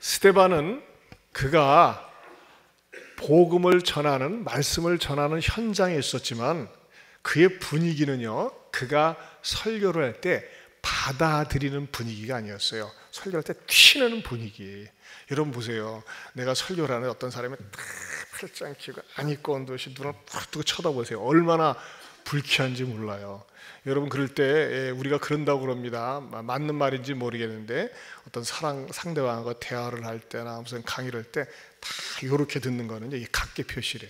스데반은 그가 복음을 전하는, 말씀을 전하는 현장에 있었지만 그의 분위기는요, 그가 설교를 할 때 받아들이는 분위기가 아니었어요. 설교할 때 튀는 분위기. 여러분 보세요. 내가 설교를 하는 어떤 사람이 딱 팔짱 끼고 안 입고 온 듯이 눈을 팍 뜨고 쳐다보세요. 얼마나 불쾌한지 몰라요. 여러분 그럴 때 우리가 그런다고 그럽니다. 맞는 말인지 모르겠는데 어떤 상대방과 대화를 할 때나 무슨 강의를 할 때 다 이렇게 듣는 거는 이게 각계 표시래.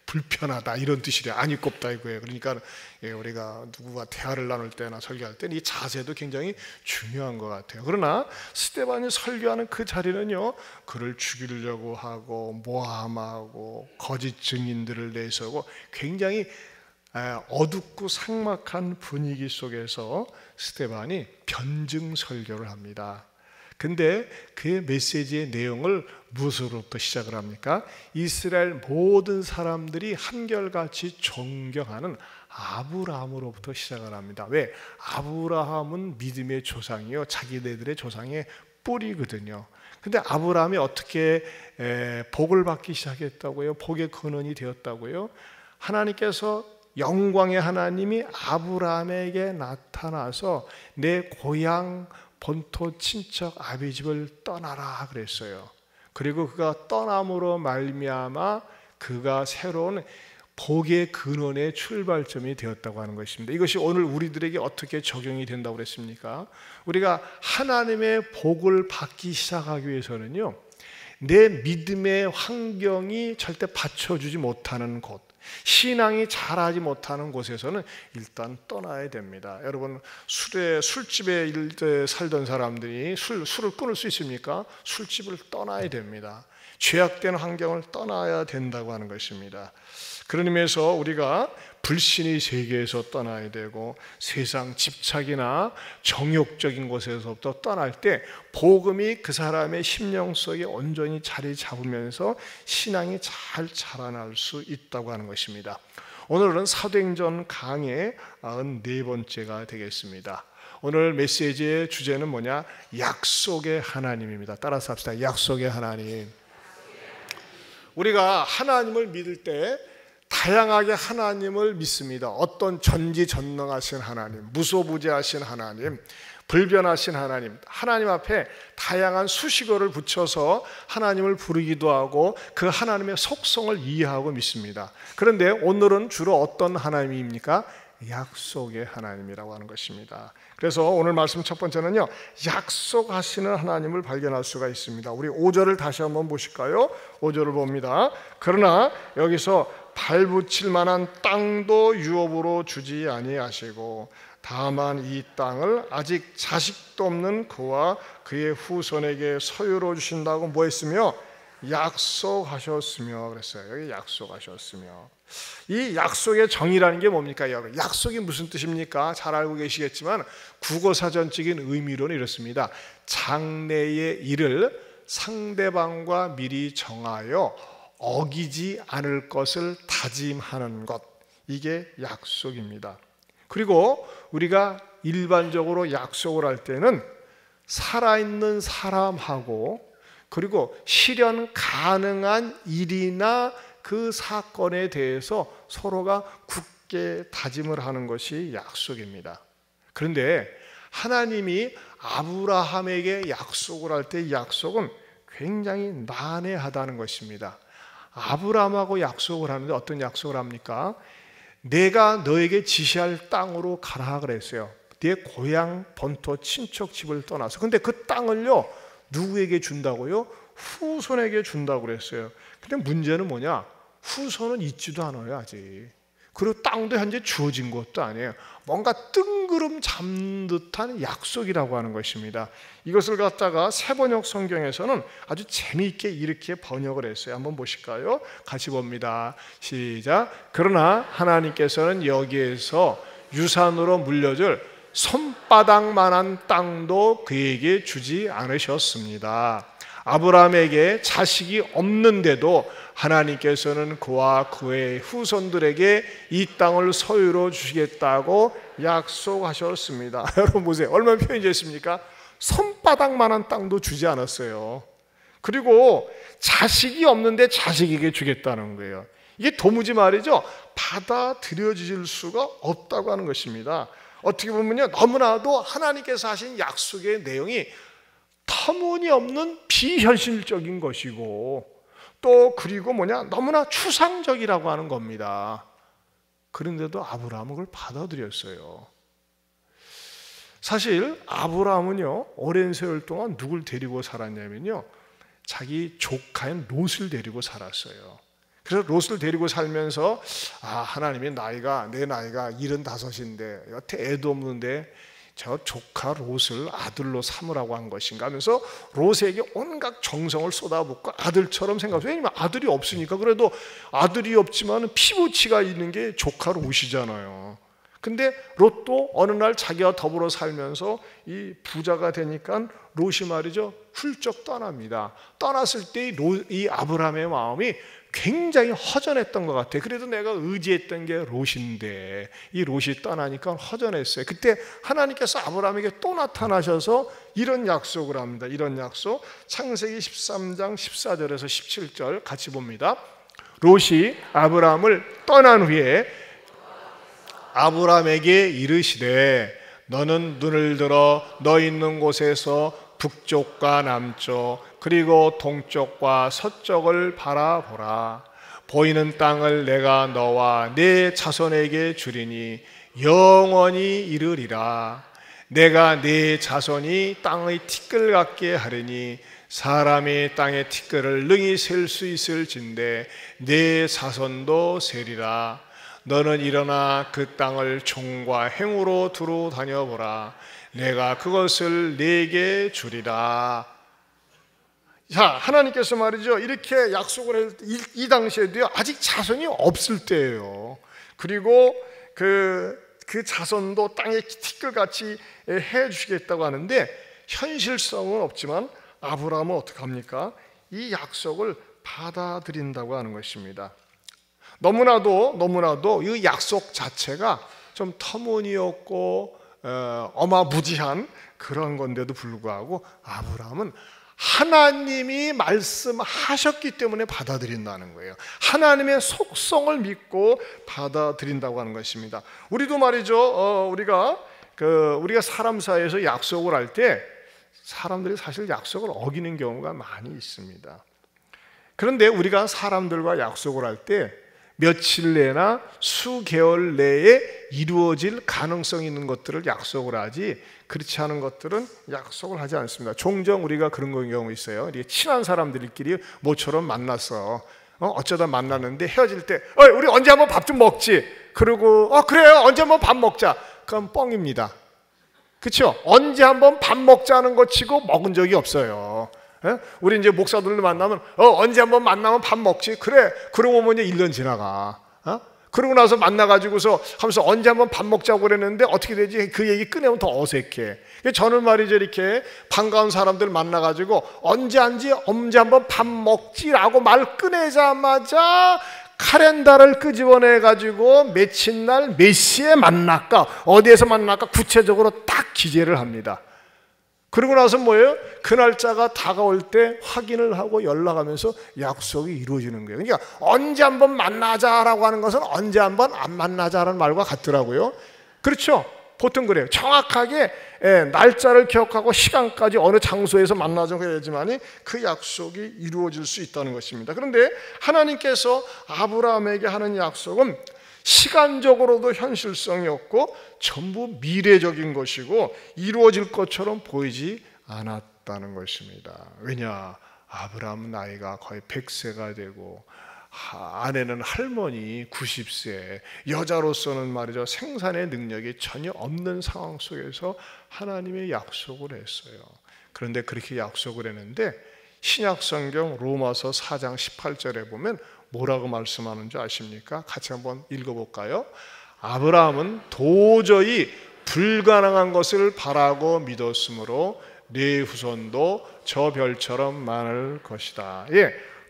불편하다 이런 뜻이래. 안 입곱다 이거예요. 그러니까 우리가 누구와 대화를 나눌 때나 설교할 때는 이 자세도 굉장히 중요한 것 같아요. 그러나 스데반이 설교하는 그 자리는요, 그를 죽이려고 하고 모함하고 거짓 증인들을 내세우고 굉장히 어둡고 삭막한 분위기 속에서 스데반이 변증 설교를 합니다. 근데 그의 메시지의 내용을 무엇으로부터 시작을 합니까? 이스라엘 모든 사람들이 한결같이 존경하는 아브라함으로부터 시작을 합니다. 왜? 아브라함은 믿음의 조상이요, 자기네들의 조상의 뿌리거든요. 근데 아브라함이 어떻게 복을 받기 시작했다고요? 복의 근원이 되었다고요? 하나님께서, 영광의 하나님이 아브라함에게 나타나서 내 고향 본토 친척 아비 집을 떠나라 그랬어요. 그리고 그가 떠남으로 말미암아 그가 새로운 복의 근원의 출발점이 되었다고 하는 것입니다. 이것이 오늘 우리들에게 어떻게 적용이 된다고 그랬습니까? 우리가 하나님의 복을 받기 시작하기 위해서는요, 내 믿음의 환경이 절대 받쳐주지 못하는 곳, 신앙이 자라지 못하는 곳에서는 일단 떠나야 됩니다. 여러분, 술집에 살던 사람들이 술을 끊을 수 있습니까? 술집을 떠나야 됩니다. 죄악된 환경을 떠나야 된다고 하는 것입니다. 그런 의미에서 우리가 불신의 세계에서 떠나야 되고 세상 집착이나 정욕적인 곳에서부터 떠날 때 복음이 그 사람의 심령 속에 온전히 자리 잡으면서 신앙이 잘 자라날 수 있다고 하는 것입니다. 오늘은 사도행전 강의 94번째가 되겠습니다. 오늘 메시지의 주제는 뭐냐? 약속의 하나님입니다. 따라서 합시다. 약속의 하나님. 우리가 하나님을 믿을 때 다양하게 하나님을 믿습니다. 어떤 전지전능하신 하나님, 무소부재하신 하나님, 불변하신 하나님, 하나님 앞에 다양한 수식어를 붙여서 하나님을 부르기도 하고 그 하나님의 속성을 이해하고 믿습니다. 그런데 오늘은 주로 어떤 하나님입니까? 약속의 하나님이라고 하는 것입니다. 그래서 오늘 말씀 첫 번째는요, 약속하시는 하나님을 발견할 수가 있습니다. 우리 5절을 다시 한번 보실까요? 5절을 봅니다. 그러나 여기서 발붙일 만한 땅도 유업으로 주지 아니하시고 다만 이 땅을 아직 자식도 없는 그와 그의 후손에게 소유로 주신다고 뭐 했으며? 약속하셨으며 그랬어요. 여기 약속하셨으며. 이 약속의 정의라는 게 뭡니까? 약속이 무슨 뜻입니까? 잘 알고 계시겠지만 국어사전적인 의미로는 이렇습니다. 장래의 일을 상대방과 미리 정하여 어기지 않을 것을 다짐하는 것, 이게 약속입니다. 그리고 우리가 일반적으로 약속을 할 때는 살아있는 사람하고 그리고 실현 가능한 일이나 그 사건에 대해서 서로가 굳게 다짐을 하는 것이 약속입니다. 그런데 하나님이 아브라함에게 약속을 할 때 약속은 굉장히 난해하다는 것입니다. 아브라함하고 약속을 하는데 어떤 약속을 합니까? 내가 너에게 지시할 땅으로 가라 그랬어요. 네 고향 본토 친척 집을 떠나서. 근데 그 땅을요, 누구에게 준다고요? 후손에게 준다고 그랬어요. 근데 문제는 뭐냐? 후손은 있지도 않아요, 아직. 그리고 땅도 현재 주어진 것도 아니에요. 뭔가 뜬구름 잡는 듯한 약속이라고 하는 것입니다. 이것을 갖다가 세번역 성경에서는 아주 재미있게 이렇게 번역을 했어요. 한번 보실까요? 같이 봅니다. 시작. 그러나 하나님께서는 여기에서 유산으로 물려줄 손바닥만한 땅도 그에게 주지 않으셨습니다. 아브라함에게 자식이 없는데도 하나님께서는 그와 그의 후손들에게 이 땅을 소유로 주시겠다고 약속하셨습니다. 여러분 보세요. 얼마나 표현이 됐습니까? 손바닥만한 땅도 주지 않았어요. 그리고 자식이 없는데 자식에게 주겠다는 거예요. 이게 도무지 말이죠, 받아들여질 수가 없다고 하는 것입니다. 어떻게 보면요, 너무나도 하나님께서 하신 약속의 내용이 터무니없는 비현실적인 것이고, 또 그리고 너무나 추상적이라고 하는 겁니다. 그런데도 아브라함은 그걸 받아들였어요. 사실 아브라함은요, 오랜 세월 동안 누굴 데리고 살았냐면요, 자기 조카인 롯을 데리고 살았어요. 그래서 롯을 데리고 살면서 하나님이 내 나이가 75인데 여태 애도 없는데 저 조카 롯을 아들로 삼으라고 한 것인가 하면서 롯에게 온갖 정성을 쏟아붓고 아들처럼 생각해요. 왜냐하면 아들이 없으니까. 그래도 아들이 없지만 피부치가 있는 게 조카 롯이잖아요. 근데 롯도 어느 날 자기와 더불어 살면서 이 부자가 되니까 롯이 말이죠, 훌쩍 떠납니다. 떠났을 때 이 아브라함의 마음이 굉장히 허전했던 것 같아요. 그래도 내가 의지했던 게 롯인데 이 롯이 떠나니까 허전했어요. 그때 하나님께서 아브라함에게 또 나타나셔서 이런 약속을 합니다. 이런 약속, 창세기 13장 14절에서 17절 같이 봅니다. 롯이 아브라함을 떠난 후에 아브라함에게 이르시되 너는 눈을 들어 너 있는 곳에서 북쪽과 남쪽 그리고 동쪽과 서쪽을 바라보라. 보이는 땅을 내가 너와 네 자손에게 주리니 영원히 이르리라. 내가 네 자손이 땅의 티끌 같게 하리니 사람이 땅의 티끌을 능히 셀 수 있을진데 네 자손도 세리라. 너는 일어나 그 땅을 종과 행으로 두루 다녀보라. 내가 그것을 네게 주리라. 자, 하나님께서 말이죠, 이렇게 약속을 할 때 이 당시에도요, 아직 자손이 없을 때예요. 그리고 그 자손도 땅의 티끌같이 해주시겠다고 하는데 현실성은 없지만 아브라함은 어떻게 합니까? 이 약속을 받아들인다고 하는 것입니다. 너무나도 이 약속 자체가 좀 터무니없고 어마무지한 그런 건데도 불구하고 아브라함은 하나님이 말씀하셨기 때문에 받아들인다는 거예요. 하나님의 속성을 믿고 받아들인다고 하는 것입니다. 우리도 말이죠, 우리가 사람 사이에서 약속을 할 때 사람들이 사실 약속을 어기는 경우가 많이 있습니다. 그런데 우리가 사람들과 약속을 할 때 며칠 내나 수개월 내에 이루어질 가능성이 있는 것들을 약속을 하지, 그렇지 않은 것들은 약속을 하지 않습니다. 종종 우리가 그런 경우 있어요. 친한 사람들끼리 모처럼 만났어. 어쩌다 만났는데 헤어질 때 우리 언제 한번 밥 좀 먹지? 그러고 그래요, 언제 한번 밥 먹자. 그럼 뻥입니다. 그렇죠? 언제 한번 밥 먹자는 것 치고 먹은 적이 없어요. 우리 이제 목사들도 만나면 언제 한번 만나면 밥 먹지? 그래. 그러고 보면 1년 지나가. 그러고 나서 만나가지고서 하면서 언제 한번 밥 먹자고 그랬는데 어떻게 되지? 그 얘기 꺼내면 더 어색해. 저는 말이죠, 이렇게 반가운 사람들 만나가지고 언제 한번 밥 먹지라고 말 꺼내자마자 카렌다를 끄집어내가지고 며칠 날 몇 시에 만날까, 어디에서 만날까 구체적으로 딱 기재를 합니다. 그러고 나서 뭐예요? 그 날짜가 다가올 때 확인을 하고 연락하면서 약속이 이루어지는 거예요. 그러니까 언제 한번 만나자라고 하는 것은 언제 한번 안 만나자라는 말과 같더라고요. 그렇죠? 보통 그래요. 정확하게 날짜를 기억하고 시간까지 어느 장소에서 만나자고 해야지만 그 약속이 이루어질 수 있다는 것입니다. 그런데 하나님께서 아브라함에게 하는 약속은 시간적으로도 현실성이 없고 전부 미래적인 것이고 이루어질 것처럼 보이지 않았다는 것입니다. 왜냐? 아브라함 나이가 거의 100세가 되고 아내는 할머니 90세, 여자로서는 말이죠, 생산의 능력이 전혀 없는 상황 속에서 하나님의 약속을 했어요. 그런데 그렇게 약속을 했는데 신약성경 로마서 4장 18절에 보면 뭐라고 말씀하는지 아십니까? 같이 한번 읽어볼까요? 아브라함은 도저히 불가능한 것을 바라고 믿었으므로 네 후손도 저 별처럼 많을 것이다.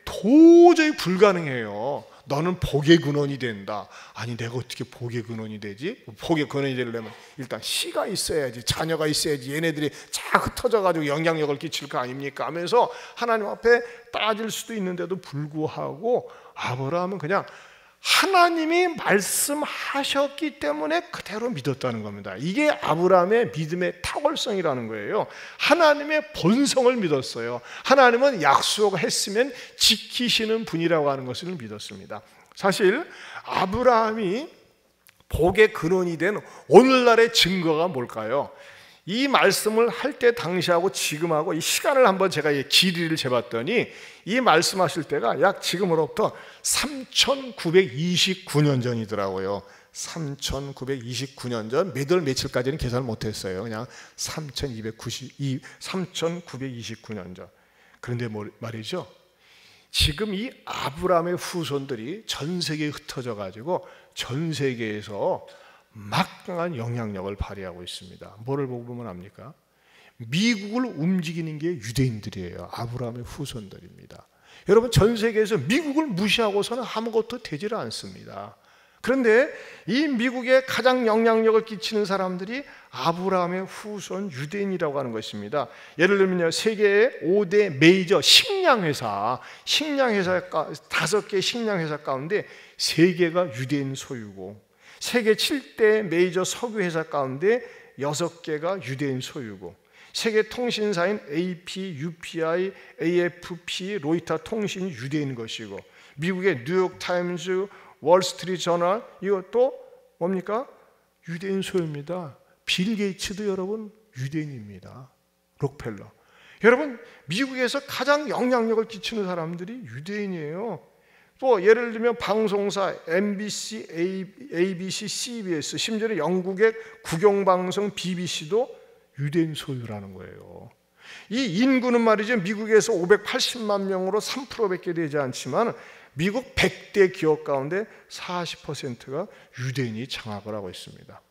도저히 불가능해요. 너는 복의 근원이 된다. 아니 내가 어떻게 복의 근원이 되지? 복의 근원이 되려면 일단 씨가 있어야지, 자녀가 있어야지, 얘네들이 쫙 흩어져 가지고 영향력을 끼칠 거 아닙니까 하면서 하나님 앞에 따질 수도 있는데도 불구하고 아브라함은 그냥 하나님이 말씀하셨기 때문에 그대로 믿었다는 겁니다. 이게 아브라함의 믿음의 탁월성이라는 거예요. 하나님의 본성을 믿었어요. 하나님은 약속했으면 지키시는 분이라고 하는 것을 믿었습니다. 사실 아브라함이 복의 근원이 된 오늘날의 증거가 뭘까요? 이 말씀을 할 때 당시하고 지금하고 이 시간을 한번 제가 길이를 재봤더니 이 말씀하실 때가 약 지금으로부터 3929년 전이더라고요. 3929년 전, 몇 월 며칠까지는 계산을 못했어요. 그냥 3929년 전. 그런데 말이죠, 지금 이 아브라함의 후손들이 전 세계에 흩어져 가지고 전 세계에서 막강한 영향력을 발휘하고 있습니다. 뭐를 보고 보면 압니까? 미국을 움직이는 게 유대인들이에요. 아브라함의 후손들입니다. 여러분, 전 세계에서 미국을 무시하고서는 아무것도 되질 않습니다. 그런데 이 미국에 가장 영향력을 끼치는 사람들이 아브라함의 후손 유대인이라고 하는 것입니다. 예를 들면요, 세계의 5대 메이저 식량회사 5개 식량회사 가운데 3개가 유대인 소유고, 세계 7대 메이저 석유회사 가운데 6개가 유대인 소유고, 세계 통신사인 AP, UPI, AFP, 로이터 통신이 유대인 것이고, 미국의 뉴욕타임즈, 월스트리트 저널 이것도 뭡니까? 유대인 소유입니다. 빌 게이츠도 여러분 유대인입니다. 록펠러. 여러분, 미국에서 가장 영향력을 끼치는 사람들이 유대인이에요. 또 예를 들면 방송사 MBC, ABC, CBS, 심지어는 영국의 국영방송 BBC도 유대인 소유라는 거예요. 이 인구는 말이죠, 미국에서 580만 명으로 3%밖에 되지 않지만 미국 100대 기업 가운데 40%가 유대인이 장악을 하고 있습니다.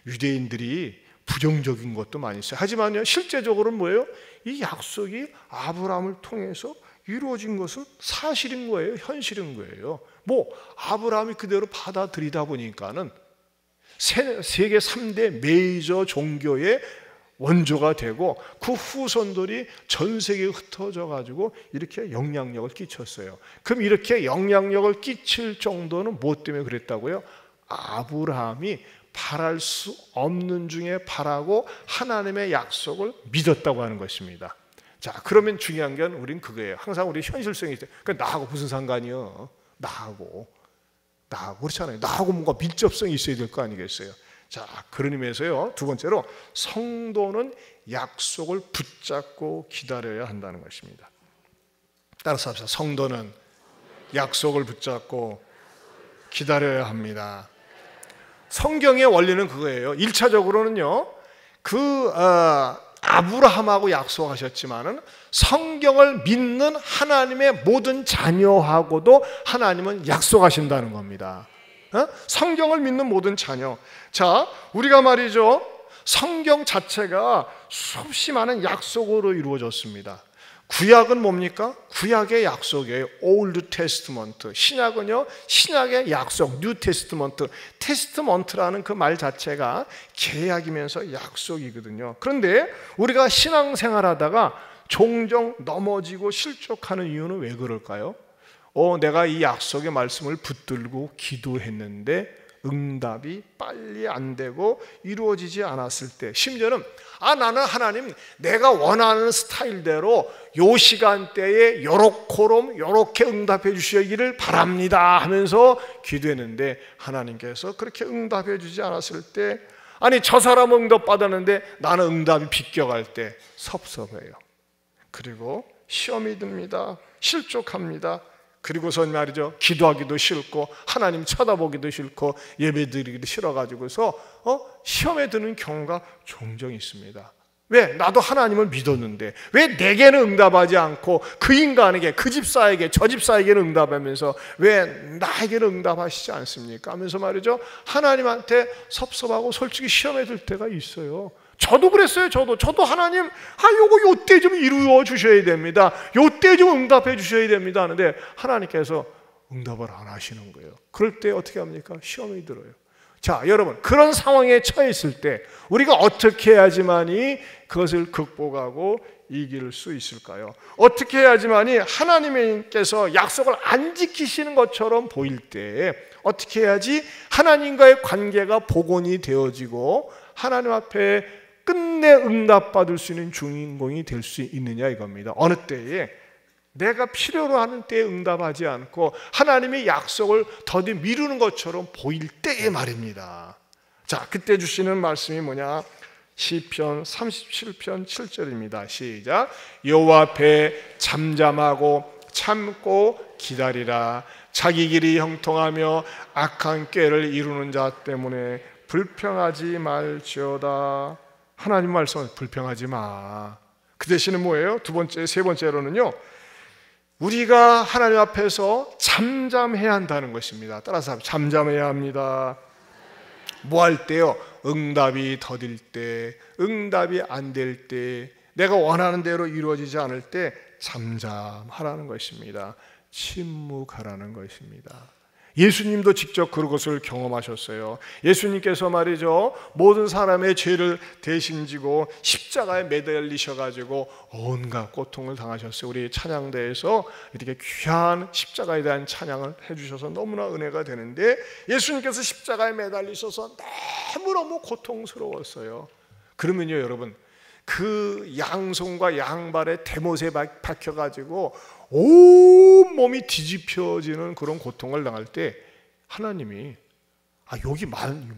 유대인들이 부정적인 것도 많이 있어요. 하지만요, 실제적으로는 뭐예요? 이 약속이 아브라함을 통해서 이루어진 것은 사실인 거예요. 현실인 거예요. 뭐 아브라함이 그대로 받아들이다 보니까는 세계 3대 메이저 종교의 원조가 되고 그 후손들이 전 세계에 흩어져 가지고 이렇게 영향력을 끼쳤어요. 그럼 이렇게 영향력을 끼칠 정도는 무엇 때문에 그랬다고요? 아브라함이 바랄 수 없는 중에 바라고 하나님의 약속을 믿었다고 하는 것입니다. 자, 그러면 중요한 건 우린 그거예요. 항상 우리 현실성이 있어요. 그러니까 나하고 무슨 상관이요? 나하고 그렇잖아요. 나하고 뭔가 밀접성이 있어야 될 거 아니겠어요? 자, 그런 의미에서요, 두 번째로 성도는 약속을 붙잡고 기다려야 한다는 것입니다. 따라서 합시다. 성도는 약속을 붙잡고 기다려야 합니다. 성경의 원리는 그거예요. 1차적으로는요, 아브라함하고 약속하셨지만은 성경을 믿는 하나님의 모든 자녀하고도 하나님은 약속하신다는 겁니다. 성경을 믿는 모든 자녀. 자, 우리가 말이죠, 성경 자체가 수없이 많은 약속으로 이루어졌습니다. 구약은 뭡니까? 구약의 약속이에요. Old Testament. 신약은요, 신약의 약속, New Testament. 테스트먼트라는 그 말 자체가 계약이면서 약속이거든요. 그런데 우리가 신앙생활하다가 종종 넘어지고 실족하는 이유는 왜 그럴까요? 내가 이 약속의 말씀을 붙들고 기도했는데 응답이 빨리 안 되고 이루어지지 않았을 때, 심지어는 나는 하나님 내가 원하는 스타일대로 요 시간대에 요렇게 응답해 주시기를 바랍니다 하면서 기도했는데 하나님께서 그렇게 응답해 주지 않았을 때, 아니 저 사람은 응답 받았는데 나는 응답이 비껴갈 때 섭섭해요. 그리고 시험이 듭니다. 실족합니다. 그리고선 말이죠, 기도하기도 싫고 하나님 쳐다보기도 싫고 예배드리기도 싫어가지고서 시험에 드는 경우가 종종 있습니다. 왜? 나도 하나님을 믿었는데 왜 내게는 응답하지 않고 그 인간에게, 그 집사에게, 저 집사에게는 응답하면서 왜 나에게는 응답하시지 않습니까? 하면서 말이죠, 하나님한테 섭섭하고 솔직히 시험에 들 때가 있어요. 저도 그랬어요. 저도 하나님, 요때 좀 이루어 주셔야 됩니다. 요때 좀 응답해 주셔야 됩니다 하는데 하나님께서 응답을 안 하시는 거예요. 그럴 때 어떻게 합니까? 시험이 들어요. 자, 여러분, 그런 상황에 처해 있을 때 우리가 어떻게 해야지만이 그것을 극복하고 이길 수 있을까요? 어떻게 해야지만이 하나님께서 약속을 안 지키시는 것처럼 보일 때 어떻게 해야지 하나님과의 관계가 복원이 되어지고 하나님 앞에 끝내 응답받을 수 있는 주인공이 될 수 있느냐 이겁니다. 어느 때에 내가 필요로 하는 때에 응답하지 않고 하나님의 약속을 더디 미루는 것처럼 보일 때에 말입니다. 자, 그때 주시는 말씀이 뭐냐? 시편 37편 7절입니다. 시작. 여호와 앞에 잠잠하고 참고 기다리라. 자기 길이 형통하며 악한 꾀를 이루는 자 때문에 불평하지 말지어다. 하나님 말씀은 불평하지 마. 그 대신에 뭐예요? 두 번째, 세 번째로는요, 우리가 하나님 앞에서 잠잠해야 한다는 것입니다. 따라서 잠잠해야 합니다. 뭐 할 때요? 응답이 더딜 때, 응답이 안 될 때, 내가 원하는 대로 이루어지지 않을 때 잠잠하라는 것입니다. 침묵하라는 것입니다. 예수님도 직접 그것을 경험하셨어요. 예수님께서 말이죠, 모든 사람의 죄를 대신 지고 십자가에 매달리셔가지고 온갖 고통을 당하셨어요. 우리 찬양대에서 이렇게 귀한 십자가에 대한 찬양을 해주셔서 너무나 은혜가 되는데, 예수님께서 십자가에 매달리셔서 너무너무 고통스러웠어요. 그러면요, 여러분, 그 양손과 양발에 대못에 박혀가지고 온몸이 뒤집혀지는 그런 고통을 당할 때 하나님이 여기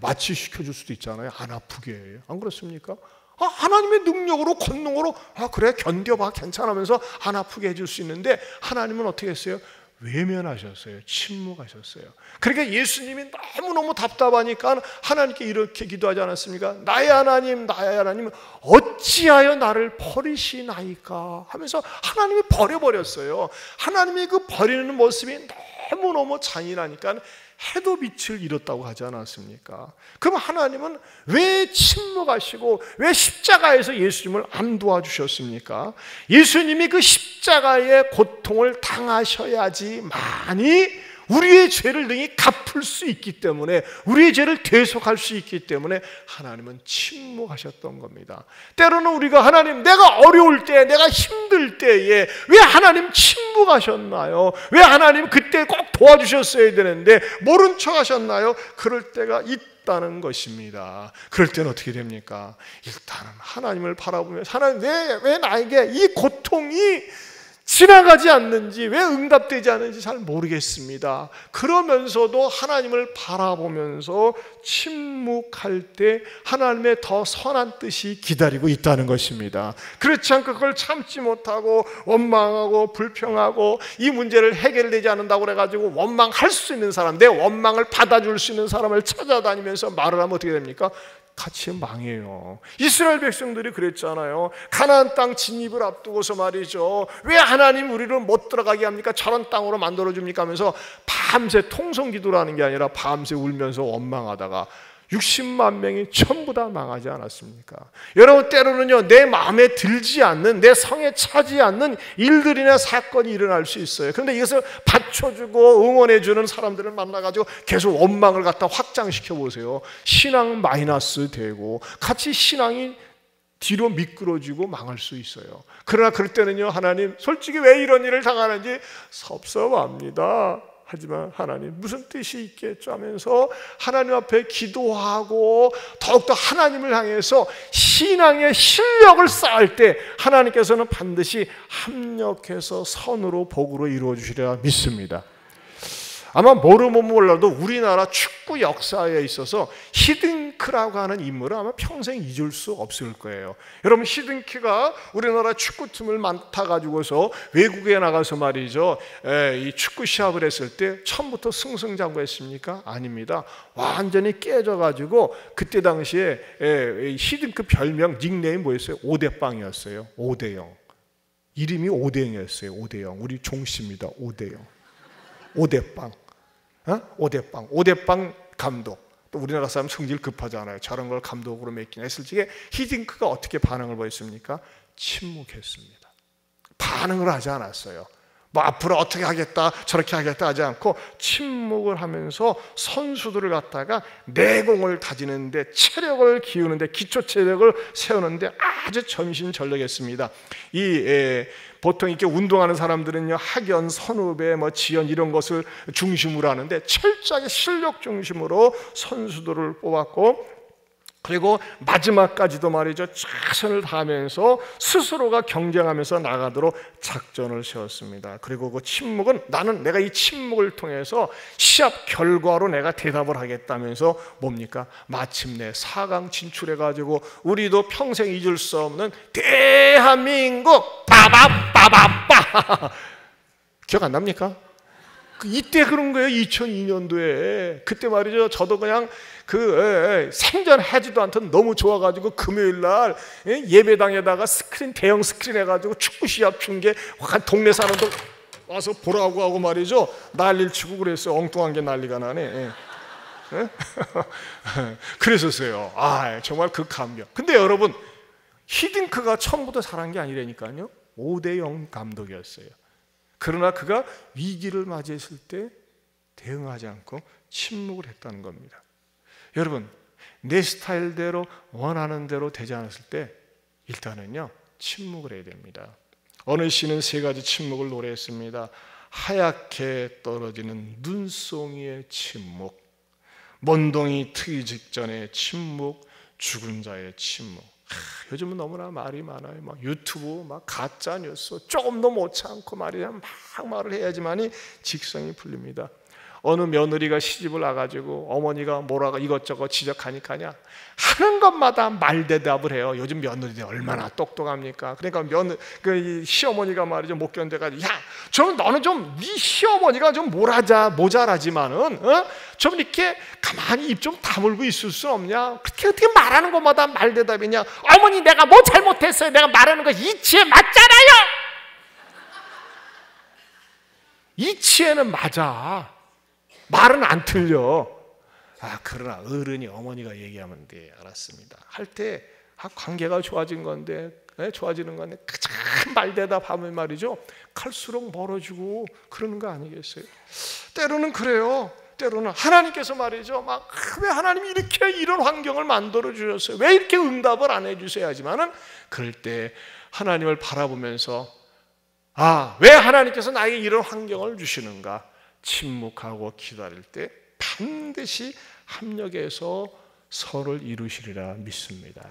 마취 시켜줄 수도 있잖아요. 안 아프게. 안 그렇습니까? 하나님의 능력으로, 권능으로 그래 견뎌봐 괜찮으면서 안 아프게 해줄 수 있는데, 하나님은 어떻게 했어요? 외면하셨어요. 침묵하셨어요. 그러니까 예수님이 너무너무 답답하니까 하나님께 이렇게 기도하지 않았습니까? 나의 하나님, 나의 하나님, 어찌하여 나를 버리시나이까 하면서 하나님이 버려버렸어요. 하나님이 그 버리는 모습이 너무너무 잔인하니까 해도 빛을 잃었다고 하지 않았습니까? 그럼 하나님은 왜 침묵하시고 왜 십자가에서 예수님을 안 도와주셨습니까? 예수님이 그 십자가의 고통을 당하셔야지만이 우리의 죄를 능히 갚을 수 있기 때문에, 우리의 죄를 대속할 수 있기 때문에 하나님은 침묵하셨던 겁니다. 때로는 우리가 하나님, 내가 어려울 때, 내가 힘들 때에 왜 하나님 침묵하셨나요? 왜 하나님 그때 꼭 도와주셨어야 되는데 모른 척 하셨나요? 그럴 때가 있다는 것입니다. 그럴 때는 어떻게 됩니까? 일단은 하나님을 바라보면서, 하나님 왜 나에게 이 고통이 지나가지 않는지, 왜 응답되지 않는지 잘 모르겠습니다. 그러면서도 하나님을 바라보면서 침묵할 때 하나님의 더 선한 뜻이 기다리고 있다는 것입니다. 그렇지 않고 그걸 참지 못하고 원망하고 불평하고 이 문제를 해결되지 않는다고 그래가지고 원망할 수 있는 사람, 내 원망을 받아줄 수 있는 사람을 찾아다니면서 말을 하면 어떻게 됩니까? 같이 망해요. 이스라엘 백성들이 그랬잖아요. 가나안 땅 진입을 앞두고서 말이죠, 왜 하나님 우리를 못 들어가게 합니까? 저런 땅으로 만들어줍니까? 하면서 밤새 통성기도를 하는 게 아니라 밤새 울면서 원망하다가 60만 명이 전부 다 망하지 않았습니까? 여러분, 때로는요, 내 마음에 들지 않는, 내 성에 차지 않는 일들이나 사건이 일어날 수 있어요. 그런데 이것을 받쳐주고 응원해주는 사람들을 만나가지고 계속 원망을 갖다 확장시켜 보세요. 신앙 마이너스 되고 같이 신앙이 뒤로 미끄러지고 망할 수 있어요. 그러나 그럴 때는요, 하나님 솔직히 왜 이런 일을 당하는지 섭섭합니다. 하지만 하나님 무슨 뜻이 있겠죠 하면서 하나님 앞에 기도하고 더욱더 하나님을 향해서 신앙의 실력을 쌓을 때 하나님께서는 반드시 합력해서 선으로 복으로 이루어 주시리라 믿습니다. 아마 모르면 몰라도 우리나라 축구 역사에 있어서 히딩크라고 하는 인물은 아마 평생 잊을 수 없을 거예요. 여러분, 히딩크가 우리나라 축구팀을 맡아가지고서 외국에 나가서 말이죠, 이 축구 시합을 했을 때 처음부터 승승장구했습니까? 아닙니다. 완전히 깨져가지고 그때 당시에 히딩크 별명 닉네임 뭐였어요? 5대빵이었어요. 5대0. 이름이 5대0이었어요. 5대0. 우리 종씨입니다. 5대0. 5대빵. 5대빵 감독. 또 우리나라 사람 성질 급하잖아요. 저런 걸 감독으로 맡기냐 했을 적에 히딩크가 어떻게 반응을 보였습니까? 침묵했습니다. 반응을 하지 않았어요. 뭐 앞으로 어떻게 하겠다 저렇게 하겠다 하지 않고 침묵을 하면서 선수들을 갖다가 내공을 다지는데, 체력을 기우는데, 기초 체력을 세우는데 아주 전신전력했습니다. 보통 이렇게 운동하는 사람들은요, 학연, 선후배, 지연 이런 것을 중심으로 하는데 철저하게 실력 중심으로 선수들을 뽑았고, 그리고 마지막까지도 말이죠, 최선을 다하면서 스스로가 경쟁하면서 나가도록 작전을 세웠습니다. 그리고 그 침묵은, 내가 이 침묵을 통해서 시합 결과로 내가 대답을 하겠다면서 뭡니까? 마침내 4강 진출해가지고 우리도 평생 잊을 수 없는 대한민국 빠바빠바빠 기억 안 납니까? 이때 그런 거예요. 2002년도에. 그때 말이죠, 저도 그냥 생전하지도 않던 너무 좋아가지고 금요일날 예배당에다가 대형 스크린 해가지고 축구 시합 중계 동네 사람들 와서 보라고 하고 말이죠, 난리를 치고 그랬어요. 엉뚱한 게 난리가 나네. 그랬었어요. 정말 그 감격. 근데 여러분, 히딩크가 처음부터 잘한 게 아니라니까요. 5대0 감독이었어요. 그러나 그가 위기를 맞이했을 때 대응하지 않고 침묵을 했다는 겁니다. 여러분, 내 스타일대로 원하는 대로 되지 않았을 때 일단은요, 침묵을 해야 됩니다. 어느 시는 3가지 침묵을 노래했습니다. 하얗게 떨어지는 눈송이의 침묵, 먼동이 트기 직전의 침묵, 죽은 자의 침묵. 요즘은 너무나 말이 많아요. 유튜브 가짜 뉴스 조금도 못치 않고 말이야 막 말을 해야지만이 직성이 풀립니다. 어느 며느리가 시집을 와가지고 어머니가 뭐라고 이것저것 지적하니까냐 하는 것마다 말대답을 해요. 요즘 며느리들 얼마나 똑똑합니까? 그러니까 시어머니가 말이죠, 못 견뎌가지고, 야, 너는 좀 네 시어머니가 좀 모자라지만은 좀 이렇게 가만히 입 좀 다물고 있을 수 없냐? 어떻게 말하는 것마다 말대답이냐? 어머니, 내가 뭐 잘못했어요? 내가 말하는 거 이치에 맞잖아요. 이치에는 맞아. 말은 안 틀려. 그러나 어른이 어머니가 얘기하면 돼. 알았습니다. 할 때 관계가 좋아진 건데, 좋아지는 건데 참 말대답하면 말이죠, 갈수록 멀어지고 그러는 거 아니겠어요? 때로는 그래요. 때로는 하나님께서 말이죠, 왜 하나님이 이렇게 이런 환경을 만들어 주셨어요? 왜 이렇게 응답을 안 해주세요? 하지만은 그럴 때 하나님을 바라보면서 왜 하나님께서 나에게 이런 환경을 주시는가? 침묵하고 기다릴 때 반드시 합력해서 서를 이루시리라 믿습니다.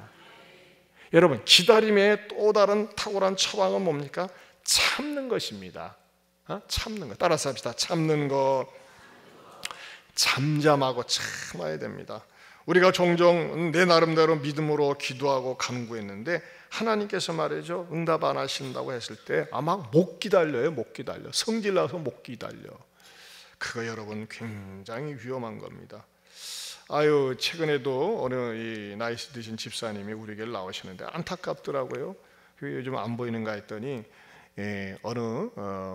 여러분, 기다림의 또 다른 탁월한 처방은 뭡니까? 참는 것입니다. 참는 것. 따라서 합시다. 참는 것. 잠잠하고 참아야 됩니다. 우리가 종종 내 나름대로 믿음으로 기도하고 간구했는데 하나님께서 말이죠, 응답 안 하신다고 했을 때 아마 못 기다려요. 못 기다려. 성질나서 못 기다려. 그거 여러분 굉장히 위험한 겁니다. 최근에도 어느 이 나이 드신 집사님이 우리에게 나오시는데 안타깝더라고요. 요즘 안 보이는가 했더니 어느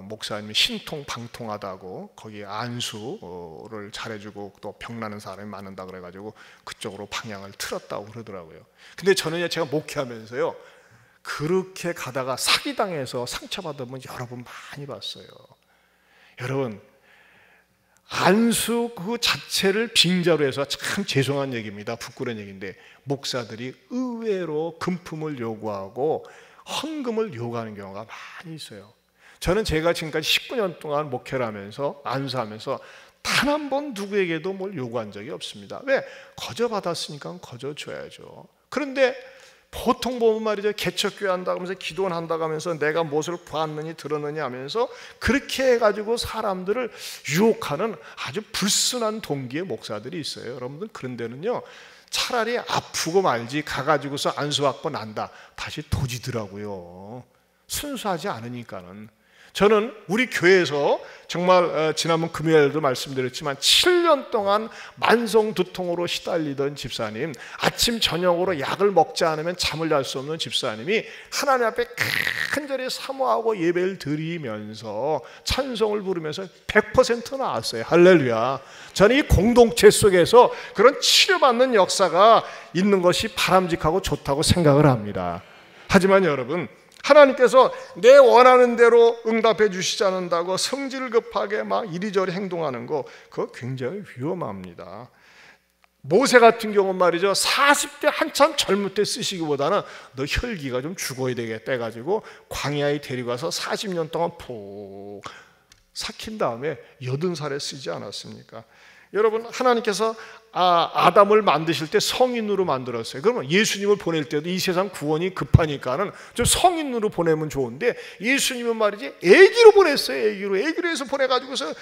목사님이 신통방통하다고 거기 안수를 잘해주고 또 병나는 사람이 많은다 그래가지고 그쪽으로 방향을 틀었다고 그러더라고요. 근데 저는 제가 목회하면서요, 그렇게 가다가 사기당해서 상처받은 분 여러분 많이 봤어요. 여러분, 안수 그 자체를 빙자로 해서 참 죄송한 얘기입니다. 부끄러운 얘기인데 목사들이 의외로 금품을 요구하고 헌금을 요구하는 경우가 많이 있어요. 저는 제가 지금까지 19년 동안 목회를 하면서 안수하면서 단 한 번 누구에게도 뭘 요구한 적이 없습니다. 왜? 거저 받았으니까 거저 줘야죠. 그런데 보통 보면 말이죠, 개척교회 한다고 하면서 기도는 한다고 하면서 내가 무엇을 보았느니 들었느니 하면서 그렇게 해가지고 사람들을 유혹하는 아주 불순한 동기의 목사들이 있어요. 여러분들, 그런 데는요, 차라리 아프고 말지 가가지고서 안수받고 난다 다시 도지더라고요. 순수하지 않으니까는. 저는 우리 교회에서 정말 지난번 금요일도 말씀드렸지만 7년 동안 만성 두통으로 시달리던 집사님, 아침 저녁으로 약을 먹지 않으면 잠을 잘 수 없는 집사님이 하나님 앞에 간절히 사모하고 예배를 드리면서 찬송을 부르면서 100% 나았어요. 할렐루야. 저는 이 공동체 속에서 그런 치료받는 역사가 있는 것이 바람직하고 좋다고 생각을 합니다. 하지만 여러분, 하나님께서 내 원하는 대로 응답해 주시지 않는다고 성질 급하게 막 이리저리 행동하는 거, 그거 굉장히 위험합니다. 모세 같은 경우는 말이죠, 40대 한참 젊을 때 쓰시기보다는 너 혈기가 좀 죽어야 되겠다 해가지고 광야에 데리고가서 40년 동안 푹 삭힌 다음에 80살에 쓰지 않았습니까? 여러분, 하나님께서 아담을 만드실 때 성인으로 만들었어요. 그러면 예수님을 보낼 때도 이 세상 구원이 급하니까는 좀 성인으로 보내면 좋은데, 예수님은 말이지 애기로 보냈어요. 애기로 해서 보내가지고서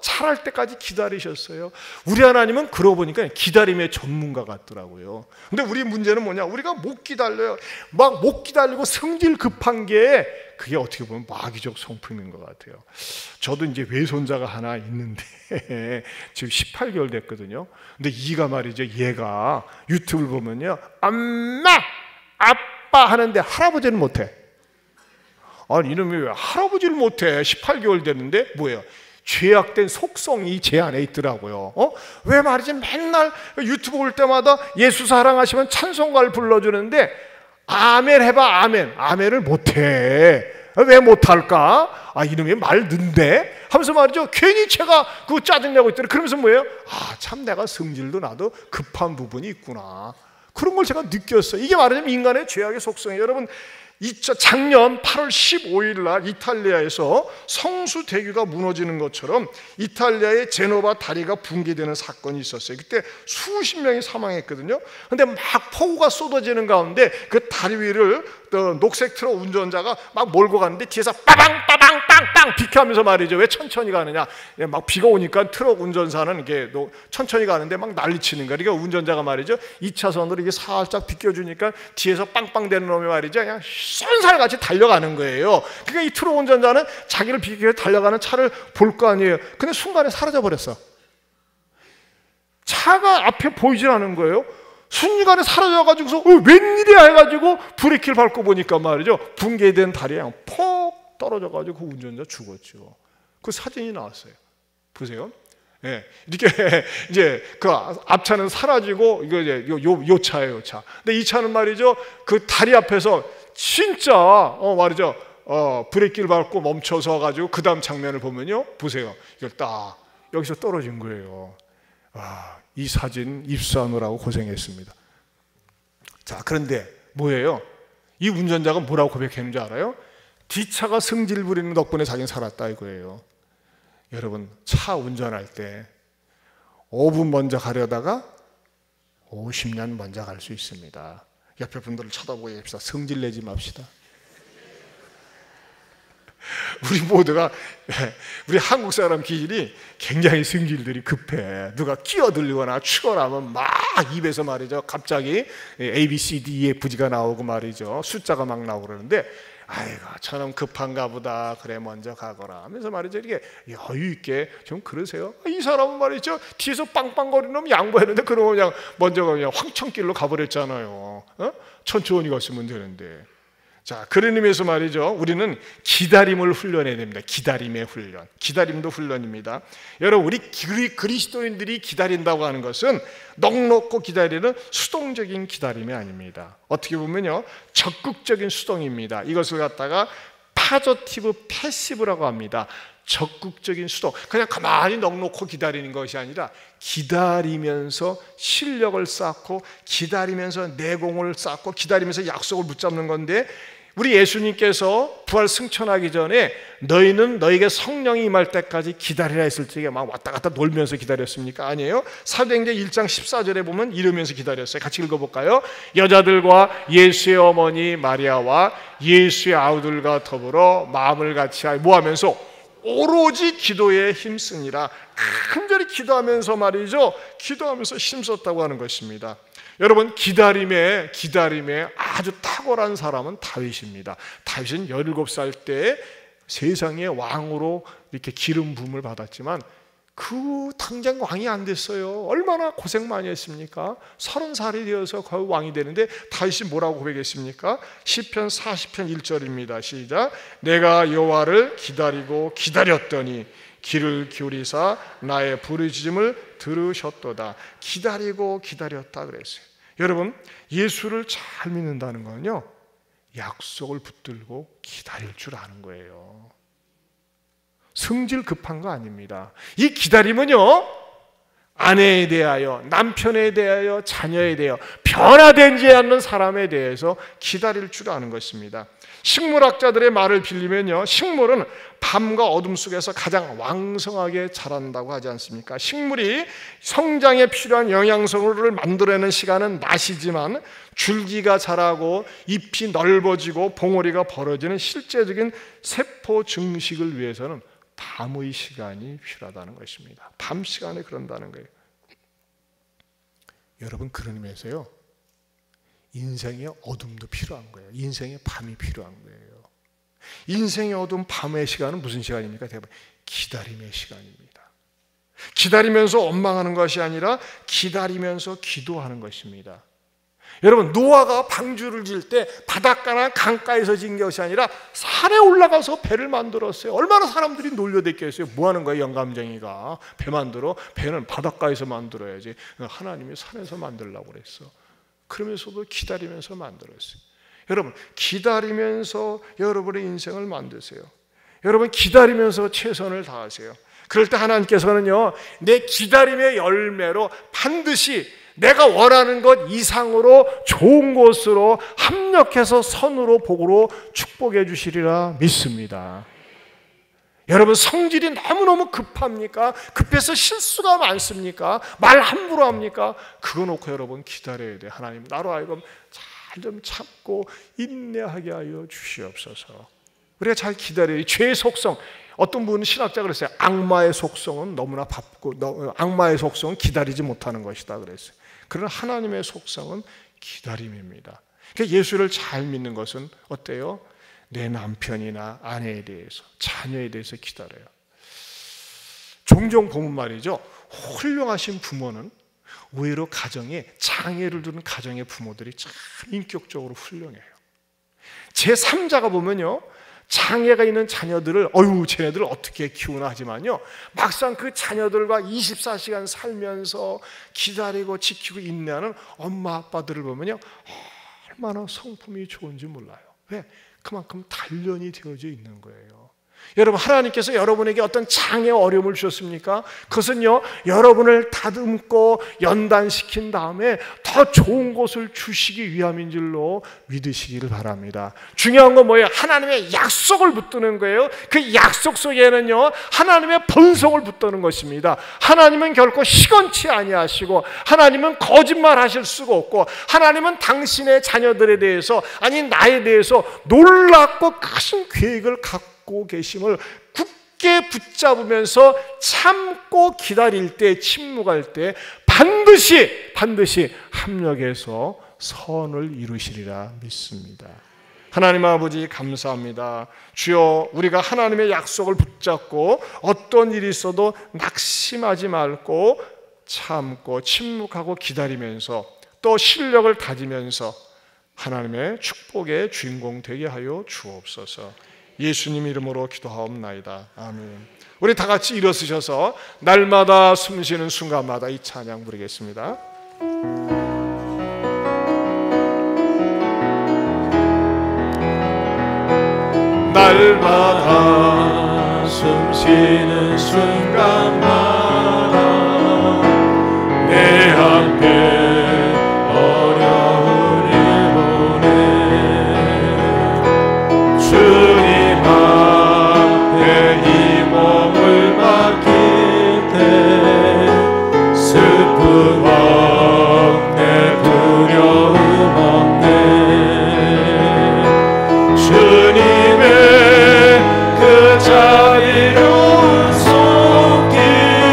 자랄 때까지 기다리셨어요. 우리 하나님은 그러고 보니까 기다림의 전문가 같더라고요. 근데 우리 문제는 뭐냐, 우리가 못 기다려요. 막 못 기다리고 성질 급한 게, 그게 어떻게 보면 마귀적 성품인 것 같아요. 저도 이제 외손자가 하나 있는데 지금 18개월 됐거든요. 근데 이가 말이죠, 얘가 유튜브를 보면요, 엄마, 아빠 하는데 할아버지는 못해. 아니, 이놈이 왜 할아버지를 못해? 18개월 됐는데 뭐예요? 죄악된 속성이 제 안에 있더라고요. 왜 말이지, 맨날 유튜브 올 때마다 예수 사랑하시면 찬송가를 불러주는데 아멘 해봐, 아멘을 못해. 왜 못할까? 이놈이 말 는데 하면서 말이죠, 괜히 제가 그거 짜증내고 있더래. 그러면서 뭐예요? 참 내가 성질도 나도 급한 부분이 있구나, 그런 걸 제가 느꼈어요. 이게 말하자면 인간의 죄악의 속성이에요. 여러분, 작년 8월 15일 날 이탈리아에서 성수대교가 무너지는 것처럼 이탈리아의 제노바 다리가 붕괴되는 사건이 있었어요. 그때 수십 명이 사망했거든요. 근데 막 폭우가 쏟아지는 가운데 그 다리 위를 녹색 트럭 운전자가 막 몰고 가는데 뒤에서 빠방 빵빵 비켜하면서 말이죠. 왜 천천히 가느냐, 막 비가 오니까 트럭 운전사는 이게 천천히 가는데 막 난리치는 거야. 그러니까 운전자가 말이죠, 2차선으로 이게 살짝 비껴주니까 뒤에서 빵빵 대는 놈이 말이죠, 그냥 쏜살같이 달려가는 거예요. 그러니까 이 트럭 운전자는 자기를 비키게 달려가는 차를 볼 거 아니에요. 근데 순간에 사라져 버렸어. 차가 앞에 보이질 않은 거예요. 순간에 사라져가지고서 웬일이야 해가지고 브레이크를 밟고 보니까 말이죠, 붕괴된 다리에 그냥 폭 떨어져가지고 그 운전자 죽었죠. 그 사진이 나왔어요. 보세요. 예, 이렇게 이제 그 앞차는 사라지고 이거 이제 요 차예요, 요 차. 근데 이 차는 말이죠, 그 다리 앞에서 진짜 말이죠, 브레이크를 밟고 멈춰서 가지고 그 다음 장면을 보면요, 보세요. 이걸 딱 여기서 떨어진 거예요. 이 사진 입수하느라고 고생했습니다. 자, 그런데 뭐예요? 이 운전자가 뭐라고 고백했는지 알아요? 뒷차가 성질 부리는 덕분에 자기는 살았다 이거예요. 여러분, 차 운전할 때 5분 먼저 가려다가 50년 먼저 갈 수 있습니다. 옆에 분들을 쳐다보고 합시다. 성질 내지 맙시다. 우리 모두가, 우리 한국 사람 기질이 굉장히 성질들이 급해. 누가 끼어들거나 추월하면 막 입에서 말이죠, 갑자기 A, B, C, D, E, F, G가 나오고 말이죠, 숫자가 막 나오고 그러는데, 아이고 저놈 급한가 보다, 그래 먼저 가거라 하면서 말이죠, 이렇게 여유 있게 좀 그러세요. 이 사람은 말이죠, 뒤에서 빵빵거리는 놈 양보했는데 그러면 그냥 먼저 그냥 황천길로 가버렸잖아요. 천천히 갔으면 되는데. 자, 그런 의미에서 말이죠, 우리는 기다림을 훈련해야 됩니다. 기다림의 훈련, 기다림도 훈련입니다. 여러분, 우리 그리스도인들이 기다린다고 하는 것은 넉넉고 기다리는 수동적인 기다림이 아닙니다. 어떻게 보면요, 적극적인 수동입니다. 이것을 갖다가 파저티브 패시브라고 합니다. 적극적인 수동, 그냥 가만히 넉넉고 기다리는 것이 아니라 기다리면서 실력을 쌓고, 기다리면서 내공을 쌓고, 기다리면서 약속을 붙잡는 건데, 우리 예수님께서 부활 승천하기 전에 너희는 너에게 성령이 임할 때까지 기다리라 했을 적에 막 왔다 갔다 놀면서 기다렸습니까? 아니에요. 사도행전 1장 14절에 보면 이러면서 기다렸어요. 같이 읽어볼까요? 여자들과 예수의 어머니 마리아와 예수의 아우들과 더불어 마음을 같이 뭐 하면서 오로지 기도에 힘쓰니라. 간절히 기도하면서 말이죠, 기도하면서 힘썼다고 하는 것입니다. 여러분, 기다림에 아주 탁월한 사람은 다윗입니다. 다윗은 17살 때 세상의 왕으로 이렇게 기름 부음을 받았지만 그 당장 왕이 안 됐어요. 얼마나 고생 많이 했습니까? 30살이 되어서 거의 왕이 되는데 다윗이 뭐라고 고백했습니까? 시편 40편 1절입니다. 시작. 내가 여호와를 기다리고 기다렸더니 귀를 기울이사 나의 부르짖음을 들으셨도다. 기다리고 기다렸다 그랬어요. 여러분, 예수를 잘 믿는다는 건요, 약속을 붙들고 기다릴 줄 아는 거예요. 성질 급한 거 아닙니다. 이 기다림은요, 아내에 대하여, 남편에 대하여, 자녀에 대하여, 변화되지 않는 사람에 대해서 기다릴 줄 아는 것입니다. 식물학자들의 말을 빌리면요, 식물은 밤과 어둠 속에서 가장 왕성하게 자란다고 하지 않습니까? 식물이 성장에 필요한 영양소를 만들어내는 시간은 낮이지만 줄기가 자라고 잎이 넓어지고 봉오리가 벌어지는 실제적인 세포 증식을 위해서는 밤의 시간이 필요하다는 것입니다. 밤 시간에 그런다는 거예요. 여러분, 그런 의미에서요, 인생의 어둠도 필요한 거예요. 인생의 밤이 필요한 거예요. 인생의 어둠, 밤의 시간은 무슨 시간입니까? 대부분 기다림의 시간입니다. 기다리면서 원망하는 것이 아니라 기다리면서 기도하는 것입니다. 여러분, 노아가 방주를 지을 때 바닷가나 강가에서 지은 것이 아니라 산에 올라가서 배를 만들었어요. 얼마나 사람들이 놀려댔겠어요. 뭐 하는 거예요, 영감쟁이가. 배 만들어? 배는 바닷가에서 만들어야지. 하나님이 산에서 만들려고 그랬어. 그러면서도 기다리면서 만들었어요. 여러분, 기다리면서 여러분의 인생을 만드세요. 여러분, 기다리면서 최선을 다하세요. 그럴 때 하나님께서는요, 내 기다림의 열매로 반드시 내가 원하는 것 이상으로 좋은 곳으로 합력해서 선으로 복으로 축복해 주시리라 믿습니다. 여러분, 성질이 너무너무 급합니까? 급해서 실수가 많습니까? 말 함부로 합니까? 그거 놓고 여러분 기다려야 돼요. 하나님, 나로 하여금 잘 좀 참고 인내하게 하여 주시옵소서. 우리가 잘 기다려요. 죄의 속성, 어떤 분은 신학자 그랬어요. 악마의 속성은 너무나 바쁘고, 악마의 속성은 기다리지 못하는 것이다 그랬어요. 그러나 하나님의 속성은 기다림입니다. 그러니까 예수를 잘 믿는 것은 어때요? 내 남편이나 아내에 대해서, 자녀에 대해서 기다려요. 종종 보면 말이죠, 훌륭하신 부모는 의외로 가정에 장애를 두는 가정의 부모들이 참 인격적으로 훌륭해요. 제3자가 보면요, 장애가 있는 자녀들을 쟤네들 어떻게 키우나 하지만요, 막상 그 자녀들과 24시간 살면서 기다리고 지키고 인내하는 엄마 아빠들을 보면요, 얼마나 성품이 좋은지 몰라요. 왜? 그만큼 단련이 되어져 있는 거예요. 여러분, 하나님께서 여러분에게 어떤 장애 어려움을 주셨습니까? 그것은요, 여러분을 다듬고 연단시킨 다음에 더 좋은 것을 주시기 위함인 줄로 믿으시기를 바랍니다. 중요한 건 뭐예요? 하나님의 약속을 붙드는 거예요. 그 약속 속에는요, 하나님의 본성을 붙드는 것입니다. 하나님은 결코 시건치 아니하시고, 하나님은 거짓말하실 수가 없고, 하나님은 당신의 자녀들에 대해서, 아니 나에 대해서 놀랍고 큰 계획을 갖고 계심을 굳게 붙잡으면서 참고 기다릴 때, 침묵할 때 반드시 합력해서 선을 이루시리라 믿습니다. 하나님 아버지, 감사합니다. 주여, 우리가 하나님의 약속을 붙잡고 어떤 일이 있어도 낙심하지 말고 참고 침묵하고 기다리면서 또 실력을 다지면서 하나님의 축복의 주인공 되게 하여 주옵소서. 예수님 이름으로 기도하옵나이다. 아멘. 우리 다 같이 일어서셔서 날마다 숨쉬는 순간마다 이 찬양 부르겠습니다. 날마다 숨쉬는 순간마다 내 앞에 주님의 그 자비로운 손길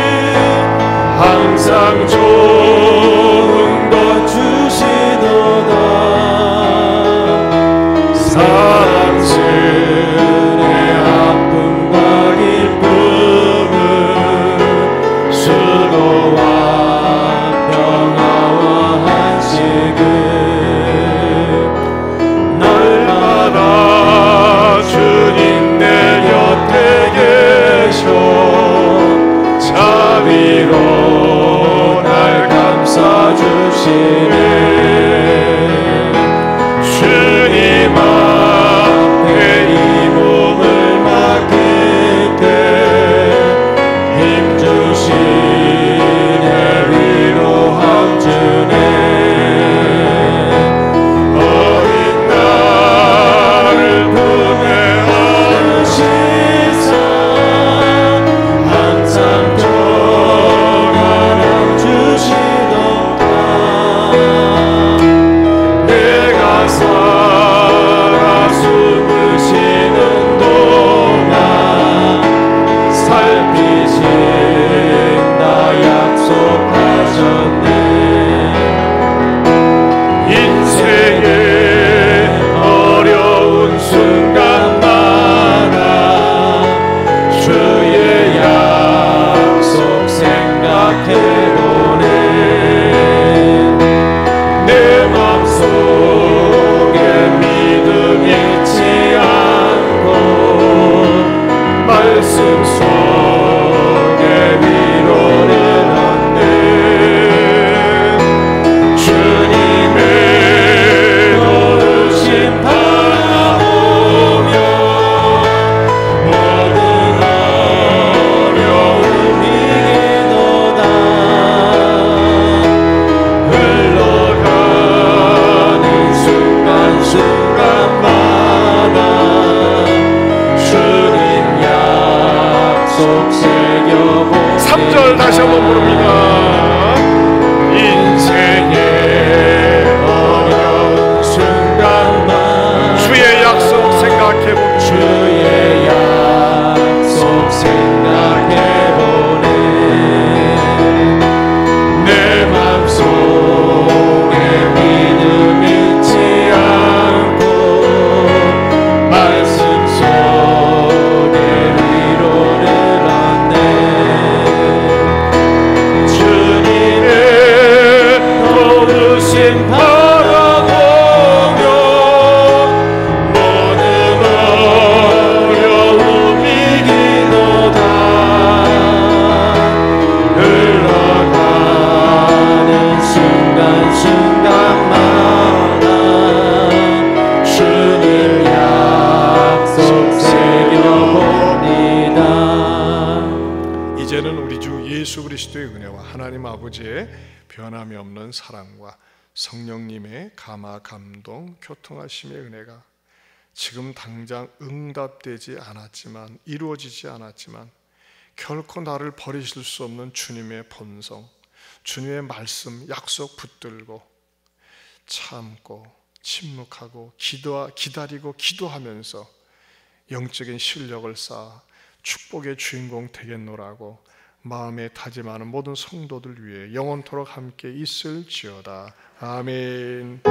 약속 새겨봅니다. 3절 다시 한번 부릅니다. 인생의 어려운 순간만 주의 약속 생각해봅니다. 주의 약속 생각해보네. 내 맘속에 믿음 잃지 않고 말씀 속에 위로를 얻네. 주님의 도우심 바라보며 모든 어려움 이기노다. 흘러가는 순간순간마다 주님 약속 새겨봅니다. 이제는 우리 주 예수 그리스도의 은혜와 하나님 아버지의 변함이 없는 사랑과 성령님의 감화 감동 교통하심의 은혜가 지금 당장 응답되지 않았지만 이루어지지 않았지만 결코 나를 버리실 수 없는 주님의 본성, 주님의 말씀 약속 붙들고 참고 침묵하고 기다리고 기도하면서 영적인 실력을 쌓아 축복의 주인공 되겠노라고 마음에 다짐하는 모든 성도들 위해 영원토록 함께 있을지어다. 아멘.